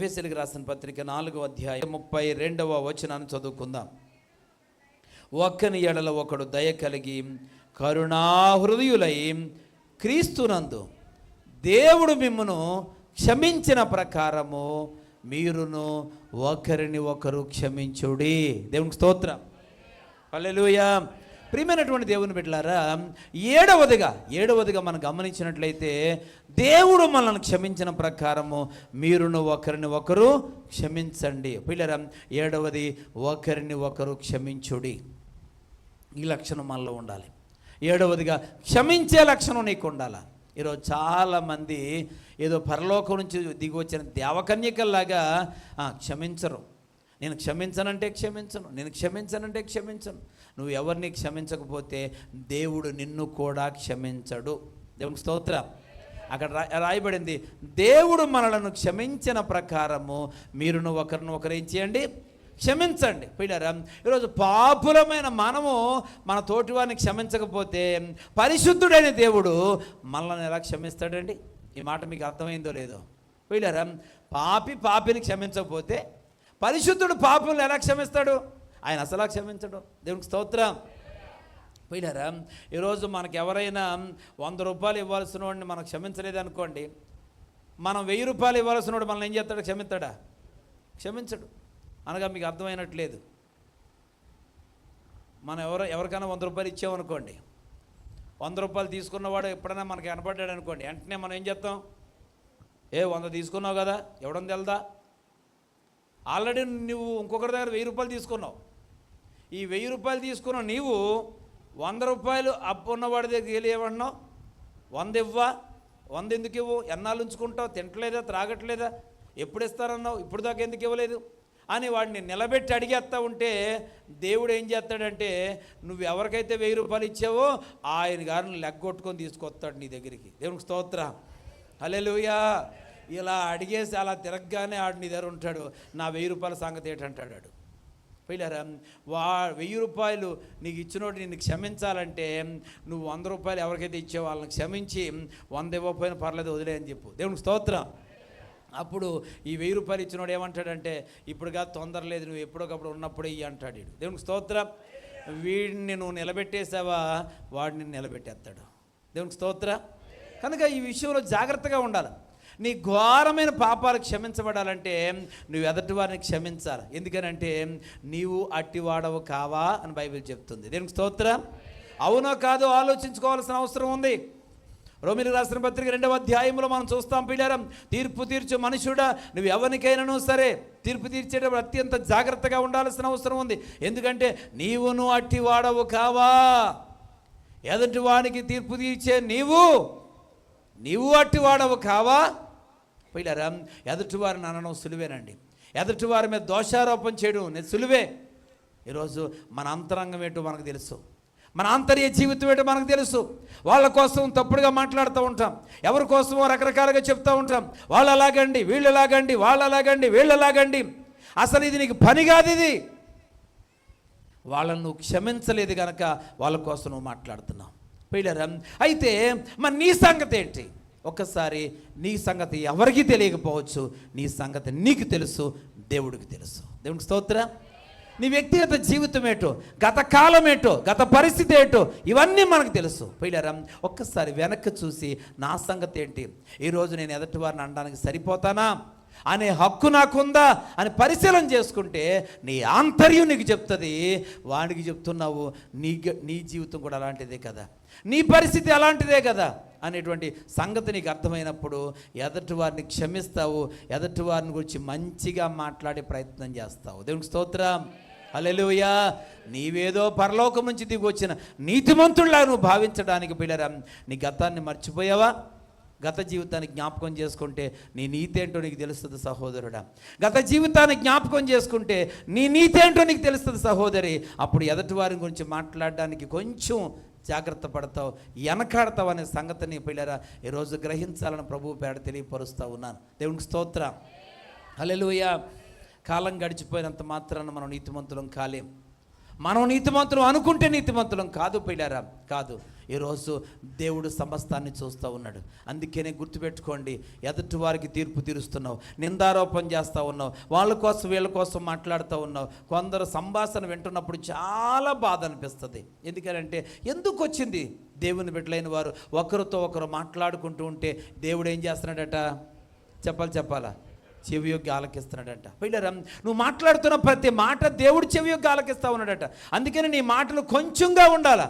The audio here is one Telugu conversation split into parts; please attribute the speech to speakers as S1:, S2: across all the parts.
S1: ఎఫెసీయులకు రాసిన పత్రిక 4వ అధ్యాయం 32వ వచనాన్ని చదువుకుందాం. ఒక్కని ఎడల ఒకడు దయ కలిగి కరుణాహృదయులై క్రీస్తునందు దేవుడు మిమ్మును క్షమించిన ప్రకారము మీరును ఒకరిని ఒకరు క్షమించుడి. దేవునికి స్తోత్రం. హల్లెలూయా. ప్రియమైనటువంటి దేవుని బిడ్డలారా, ఏడవదిగా మనం గమనించినట్లయితే దేవుడు మనల్ని క్షమించిన ప్రకారము మీరును ఒకరిని ఒకరు క్షమించండి. పిల్లరా, ఏడవది ఒకరిని ఒకరు క్షమించుడి. ఈ లక్షణం మనలో ఉండాలి. ఏడవదిగా క్షమించే లక్షణం నీకు ఉండాలి. ఈరోజు చాలామంది ఏదో పరలోకం నుంచి దిగి వచ్చిన దేవకన్యకల్లాగా క్షమించరు. నేను క్షమించనంటే క్షమించను, నేను క్షమించనంటే క్షమించను. నువ్వు ఎవరిని క్షమించకపోతే దేవుడు నిన్ను కూడా క్షమించడు. దేవునికి స్తోత్రం. అక్కడ రాయబడింది, దేవుడు మనలను క్షమించిన ప్రకారము మీరును ఒకరిని ఒకరు ఏం చేయండి, క్షమించండి. పిల్లరా, ఈరోజు పాపులమైన మనము మన తోటివారిని క్షమించకపోతే పరిశుద్ధుడైన దేవుడు మనల్ని ఎలా క్షమిస్తాడండి? ఈ మాట మీకు అర్థమైందో లేదో? పిల్లరా, పాపిని క్షమించకపోతే పరిశుద్ధుడు పాపులను ఎలా క్షమిస్తాడు? ఆయన అసలు క్షమించడు. దేవునికి స్తోత్రం. పిల్లరా, ఈరోజు మనకు ఎవరైనా 100 రూపాయలు ఇవ్వాల్సిన వాడిని మనం క్షమించలేదనుకోండి, మనం 1000 రూపాయలు ఇవ్వాల్సిన వాడు మనల్ని ఏం చేస్తాడు? క్షమిస్తాడా? క్షమించడు. అనగా మీకు అర్థమైనట్లేదు. మనం ఎవరికైనా 100 రూపాయలు ఇచ్చామనుకోండి, 100 రూపాయలు తీసుకున్నవాడు ఎప్పుడైనా మనకి కనపడ్డాడు అనుకోండి, వెంటనే మనం ఏం చేస్తాం? 100 తీసుకున్నావు కదా, ఎవడం తెలదా? ఆల్రెడీ నువ్వు ఇంకొకరి దగ్గర 1000 రూపాయలు తీసుకున్నావు. ఈ 1000 రూపాయలు తీసుకున్న నీవు 100 రూపాయలు అప్పు ఉన్నవాడి దగ్గర వెళ్ళేవన్నావు, 100 ఇవ్వా, 100 ఎందుకు ఇవ్వు, ఎన్నాళ్ళు ఉంచుకుంటావు, తింటలేదా, త్రాగట్లేదా, ఎప్పుడు ఇస్తారన్నావు, ఇప్పుడు దాకా ఎందుకు ఇవ్వలేదు అని వాడిని నిలబెట్టి అడిగేస్తా ఉంటే దేవుడు ఏం చేస్తాడంటే, నువ్వు ఎవరికైతే 1000 రూపాయలు ఇచ్చావో ఆయన గారిని లెగ్గొట్టుకొని తీసుకొస్తాడు నీ దగ్గరికి. దేవునికి స్తోత్రం. హల్లెలూయా. ఇలా అడిగేసి అలా తిరగగానే ఆడు నీ దగ్గర ఉంటాడు. నా 1000 రూపాయల సంగతి ఏంటంటాడు. పిల్లరా, 1000 రూపాయలు నీకు ఇచ్చినోడు నిన్ను క్షమించాలంటే నువ్వు 100 రూపాయలు ఎవరికైతే ఇచ్చే వాళ్ళని క్షమించి 100 ఇవ్వకపోయినా పర్లేదు, వదిలే అని చెప్పు. దేవునికి స్తోత్రం. అప్పుడు ఈ 1000 రూపాయలు ఇచ్చినోడు ఏమంటాడంటే, ఇప్పుడు కాదు, తొందర లేదు, నువ్వు ఎప్పుడోకప్పుడు ఉన్నప్పుడే ఇయ్యి అంటాడు. దేవునికి స్తోత్రం. వీడిని నువ్వు నిలబెట్టేసావా, వాడిని నిలబెట్టేస్తాడు. దేవునికి స్తోత్రం. కనుక ఈ విషయంలో జాగ్రత్తగా ఉండాలి. నీ ఘోరమైన పాపాలు క్షమించబడాలంటే నువ్వు ఎదటి వారిని క్షమించాలి. ఎందుకనంటే నీవు అట్టివాడవు కావా అని బైబిల్ చెప్తుంది. దేవునికి స్తోత్రం. అవునో కాదో ఆలోచించుకోవాల్సిన అవసరం ఉంది. రోమీయులకు రాసిన పత్రిక 2వ అధ్యాయంలో మనం చూస్తాం. పిల్లరా, తీర్పు తీర్చు మనుషుడా, నువ్వు ఎవరికైనాను సరే తీర్పు తీర్చేటప్పుడు అత్యంత జాగ్రత్తగా ఉండాల్సిన అవసరం ఉంది. ఎందుకంటే నీవును అట్టివాడవు కావా. ఎదుటి వానికి తీర్పు తీర్చే నీవు అట్టివాడవు కావా. పిల్లరా, ఎదుటివారిని అనడం సులువేనండి. ఎదుటివారి మీద దోషారోపణ చేయడం సులువే. ఈరోజు మన అంతరంగం ఏంటో మనకు తెలుసు, మన ఆంతర్య జీవితం ఏంటో మనకు తెలుసు. వాళ్ళ కోసం తప్పుడుగా మాట్లాడుతూ ఉంటాం, ఎవరి కోసమో రకరకాలుగా చెప్తూ ఉంటాం. వాళ్ళు అలాగండి, వీళ్ళు ఎలాగండి, వాళ్ళు అలాగండి, వీళ్ళు ఎలాగండి. అసలు ఇది నీకు పని కాదు. ఇది వాళ్ళను నువ్వు క్షమించలేదు కనుక వాళ్ళ కోసం నువ్వు మాట్లాడుతున్నావు. పిల్లరా, అయితే మరి నీ సంగతి ఏంటి? ఒక్కసారి నీ సంగతి ఎవరికీ తెలియకపోవచ్చు, నీ సంగతి నీకు తెలుసు, దేవుడికి తెలుసు. దేవునికి స్తోత్రం. నీ వ్యక్తిగత జీవితం ఏంటో, గత కాలం ఏంటో, గత పరిస్థితి ఏంటో ఇవన్నీ మనకు తెలుసు. పిల్లరా, ఒక్కసారి వెనక్కి చూసి నా సంగతి ఏంటి, ఈరోజు నేను ఎదుటి వారిని అనడానికి సరిపోతానా అనే హక్కు నాకుందా అని పరిశీలన చేసుకుంటే నీ ఆంతర్యం నీకు చెప్తుంది. వాడికి చెప్తున్నావు, నీ జీవితం కూడా అలాంటిదే కదా, నీ పరిస్థితి అలాంటిదే కదా అనేటువంటి సంగతి నీకు అర్థమైనప్పుడు ఎదుటి వారిని క్షమిస్తావు, ఎదుటి వారిని గురించి మంచిగా మాట్లాడే ప్రయత్నం చేస్తావు. దేవునికి స్తోత్రం. హల్లెలూయా. నీవేదో పరలోకం నుంచి దిగి వచ్చిన నీతిమంతుడిలా నువ్వు భావించడానికి పిల్లరా, నీ గతాన్ని మర్చిపోయావా? గత జీవితాన్ని జ్ఞాపకం చేసుకుంటే నీ నీతి ఏంటో నీకు తెలుస్తుంది సహోదరుడా. గత జీవితాన్ని జ్ఞాపకం చేసుకుంటే నీ నీతి ఏంటో నీకు తెలుస్తుంది సహోదరి. అప్పుడు ఎదుటి వారి గురించి మాట్లాడడానికి కొంచెం జాగ్రత్త పడతావు, వెనకాడతావు అనే సంగతిని పిల్లరా ఈరోజు గ్రహించాలని ప్రభువు పేడ తెలియపరుస్తూ ఉన్నాను. దేవునికి స్తోత్రం. హల్లెలూయా. కాలం గడిచిపోయినంత మాత్రాన మనం నీతిమంతులం కాలేం. మనం నీతిమంతులం అనుకుంటే నీతిమంతులం కాదు పిల్లారా, కాదు. ఈరోజు దేవుడు సమస్తాన్ని చూస్తూ ఉన్నాడు. అందుకనే గుర్తుపెట్టుకోండి, ఎదుటి వారికి తీర్పు తీరుస్తున్నావు, నిందారోపణ చేస్తూ ఉన్నావు, వాళ్ళ కోసం వీళ్ళ కోసం మాట్లాడుతూ ఉన్నావు. కొందరు సంభాషణ వింటున్నప్పుడు చాలా బాధ అనిపిస్తుంది. ఎందుకంటే ఎందుకు వచ్చింది? దేవుని బిడ్డలైన వారు ఒకరితో ఒకరు మాట్లాడుకుంటూ ఉంటే దేవుడు ఏం చేస్తున్నాడట? చెప్పాలా? చెవియొగ్గి ఆలకిస్తున్నాడట. పిల్లరా, నువ్వు మాట్లాడుతున్న ప్రతి మాట దేవుడు చెవియొగ్గి ఆలకిస్తూ ఉన్నాడట. అందుకని నీ మాటలు కొంచెంగా ఉండాలా,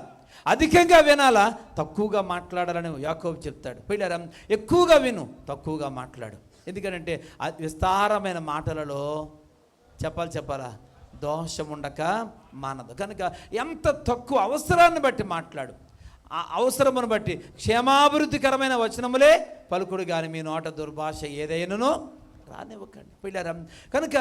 S1: అధికంగా వినాలా, తక్కువగా మాట్లాడాలని యాకోబు చెప్తాడు. పిల్లరా, ఎక్కువగా విను, తక్కువగా మాట్లాడు. ఎందుకంటే విస్తారమైన మాటలలో చెప్పాలా దోషం ఉండక మానదు. కనుక ఎంత తక్కువ అవసరాన్ని బట్టి మాట్లాడు, ఆ అవసరమును బట్టి క్షేమాభివృద్ధికరమైన వచనములే పలుకుడు కానీ మీ నోట దుర్భాష ఏదైనాను రానివ్వకండి. పిల్లరా, కనుక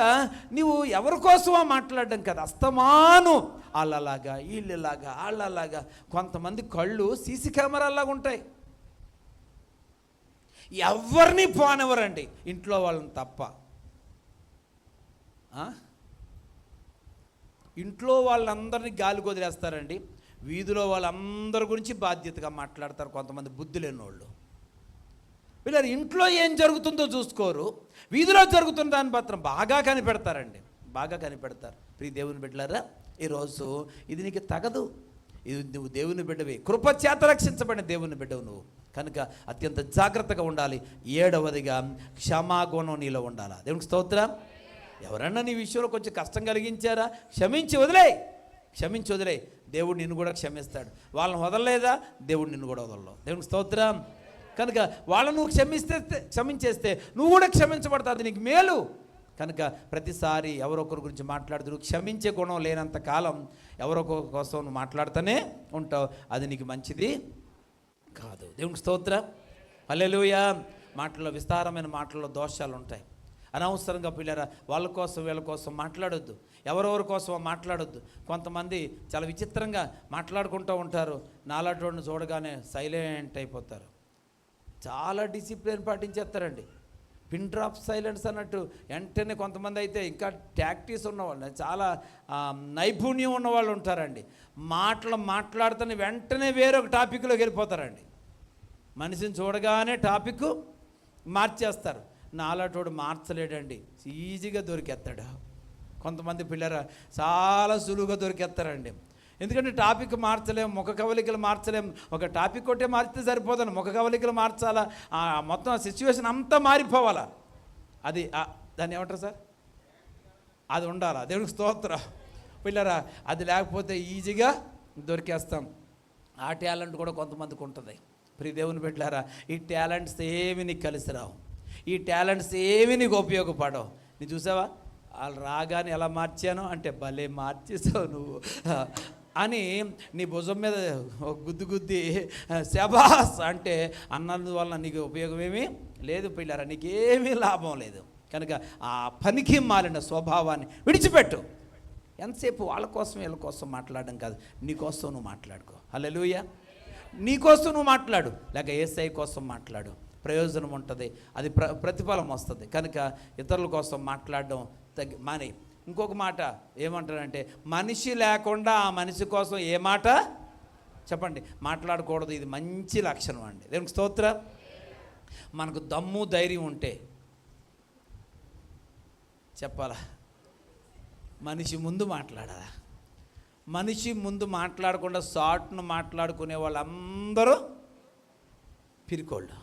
S1: నువ్వు ఎవరి కోసమో మాట్లాడడం కదా, అస్తమాను వాళ్ళలాగా వీళ్ళలాగా వాళ్ళలాగా. కొంతమంది కళ్ళు సీసీ కెమెరాలాగా ఉంటాయి, ఎవరిని పోనివ్వరండి, ఇంట్లో వాళ్ళని తప్ప. ఇంట్లో వాళ్ళందరినీ గాలి వదిలేస్తారండి, వీధిలో వాళ్ళందరి గురించి బాధ్యతగా మాట్లాడతారు కొంతమంది బుద్ధి లేని వాళ్ళు. వీళ్ళ ఇంట్లో ఏం జరుగుతుందో చూసుకోరు, వీధిలో జరుగుతున్న దాన్ని మాత్రం బాగా కనిపెడతారండి, బాగా కనిపెడతారు. ప్రియ దేవుని బిడ్డలారా, ఈరోజు ఇది నీకు తగదు. ఇది నువ్వు దేవుని బిడ్డవి, కృపచేత రక్షించబడిన దేవుని బిడ్డవు నువ్వు. కనుక అత్యంత జాగ్రత్తగా ఉండాలి. 7వదిగా క్షమాగుణం నీలో ఉండాలా. దేవునికి స్తోత్రం. ఎవరన్నా నీ విషయంలో కొంచెం కష్టం కలిగించారా, క్షమించి వదిలే. దేవుడు నిన్ను కూడా క్షమిస్తాడు. వాళ్ళని వదలలేదా, దేవుడు నిన్ను కూడా వదలలేవు. దేవునికి స్తోత్రం. కనుక వాళ్ళను నువ్వు క్షమించేస్తే నువ్వు కూడా క్షమించబడతావు, అది నీకు మేలు. కనుక ప్రతిసారి ఎవరొకరి గురించి మాట్లాడుతూ నువ్వు క్షమించే గుణం లేనంత కాలం ఎవరొకరి కోసం నువ్వు మాట్లాడుతూనే ఉంటావు, అది నీకు మంచిది కాదు. దేవునికి స్తోత్రం. హల్లెలూయా. మాటల్లో విస్తారమైన మాటల్లో దోషాలు ఉంటాయి. అనవసరంగా పిల్లరా వాళ్ళ కోసం వీళ్ళ కోసం మాట్లాడొద్దు, ఎవరెవరి కోసం మాట్లాడొద్దు. కొంతమంది చాలా విచిత్రంగా మాట్లాడుకుంటూ ఉంటారు, నాలాటోడిని చూడగానే సైలెంట్ అయిపోతారు, చాలా డిసిప్లిన్ పాటించేస్తారండి. పిన్ డ్రాప్ సైలెన్స్ అన్నట్టు. వెంటనే కొంతమంది అయితే ఇంకా ప్రాక్టీస్ ఉన్నవాళ్ళు, చాలా నైపుణ్యం ఉన్నవాళ్ళు ఉంటారండి, మాట్లాడుతున్న వెంటనే వేరొక టాపిక్లోకి వెళ్ళిపోతారండి. మనిషిని చూడగానే టాపిక్ మార్చేస్తారు. నాలాటోడు మార్చలేడండి, ఈజీగా దొరికేస్తాడు. కొంతమంది పిల్లరా చాలా సులువుగా దొరికేస్తారండి. ఎందుకంటే టాపిక్ మార్చలేము, ముఖ కవలికలు మార్చలేము. ఒక టాపిక్ కొట్టే మార్చితే సరిపోదని ముఖ కవలికలు మార్చాలా, మొత్తం సిచ్యువేషన్ అంతా మారిపోవాలా. అది దాన్ని ఏమంటారు సార్, అది ఉండాలా. దేవునికి స్తోత్రం. పిల్లరా, అది లేకపోతే ఈజీగా దొరికేస్తాం. ఆ టాలెంట్ కూడా కొంతమందికి ఉంటుంది. ప్రియ దేవుని బిడ్డలారా, ఈ టాలెంట్స్ ఏమి నీకు కలిసి రావు, ఈ టాలెంట్స్ ఏమి నీకు ఉపయోగపడవు. నీ చూసావా, వాళ్ళు రాగానే ఎలా మార్చాను అంటే భలే మార్చేసావు నువ్వు అని నీ భుజం మీద గుద్ది శబాస్ అంటే అన్నందువల్ల నీకు ఉపయోగం ఏమీ లేదు పిల్లరా, నీకేమీ లాభం లేదు. కనుక ఆ పనికి మాలిన స్వభావాన్ని విడిచిపెట్టు. ఎంతసేపు వాళ్ళ కోసం వీళ్ళ కోసం మాట్లాడడం కాదు, నీకోసం నువ్వు మాట్లాడుకో. హల్లెలూయా. నీకోసం నువ్వు మాట్లాడు, లేక యేసయ్య కోసం మాట్లాడు, ప్రయోజనం ఉంటుంది, అది ప్రతిఫలం వస్తుంది. కనుక ఇతరుల కోసం మాట్లాడడం మానే. ఇంకొక మాట ఏమంటారంటే, మనిషి లేకుండా ఆ మనిషి కోసం ఏ మాట చెప్పండి మాట్లాడకూడదు. ఇది మంచి లక్షణం అండి. దేవునికి స్తోత్రం. మనకు దమ్ము ధైర్యం ఉంటే చెప్పాలా, మనిషి ముందు మాట్లాడాలా. మనిషి ముందు మాట్లాడకుండా షార్ట్ను మాట్లాడుకునే వాళ్ళందరూ పిరికోళ్ళు.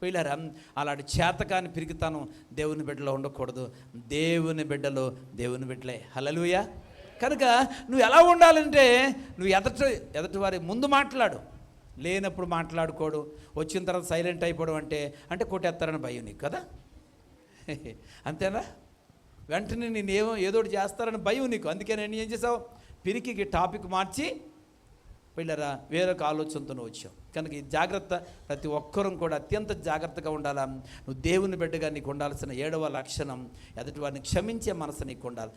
S1: పిల్లరా, అలాంటి చేతకాని పిరికితనం దేవుని బిడ్డలో ఉండకూడదు. దేవుని బిడ్డలు దేవుని బిడ్డలే. హల్లెలూయా. కనుక నువ్వు ఎలా ఉండాలంటే, నువ్వు ఎదటి వారి ముందు మాట్లాడు, లేనప్పుడు మాట్లాడుకోడు, వచ్చిన తర్వాత సైలెంట్ అయిపోవడం అంటే కొట్టేస్తారని భయం నీకు కదా, అంతేనా? వెంటనే నేనేమో ఏదోటి చేస్తారని భయం నీకు. అందుకే నేను ఏం చేసావు, పిరికి టాపిక్ మార్చి పిల్లరా వేరొక ఆలోచనతో వచ్చావు. కనుక ఈ జాగ్రత్త ప్రతి ఒక్కరూ కూడా అత్యంత జాగ్రత్తగా ఉండాలా. నువ్వు దేవుని బిడ్డగా నీకు ఉండాల్సిన 7వ లక్షణం, ఎదుటి వారిని క్షమించే మనసు నీకు ఉండాలి.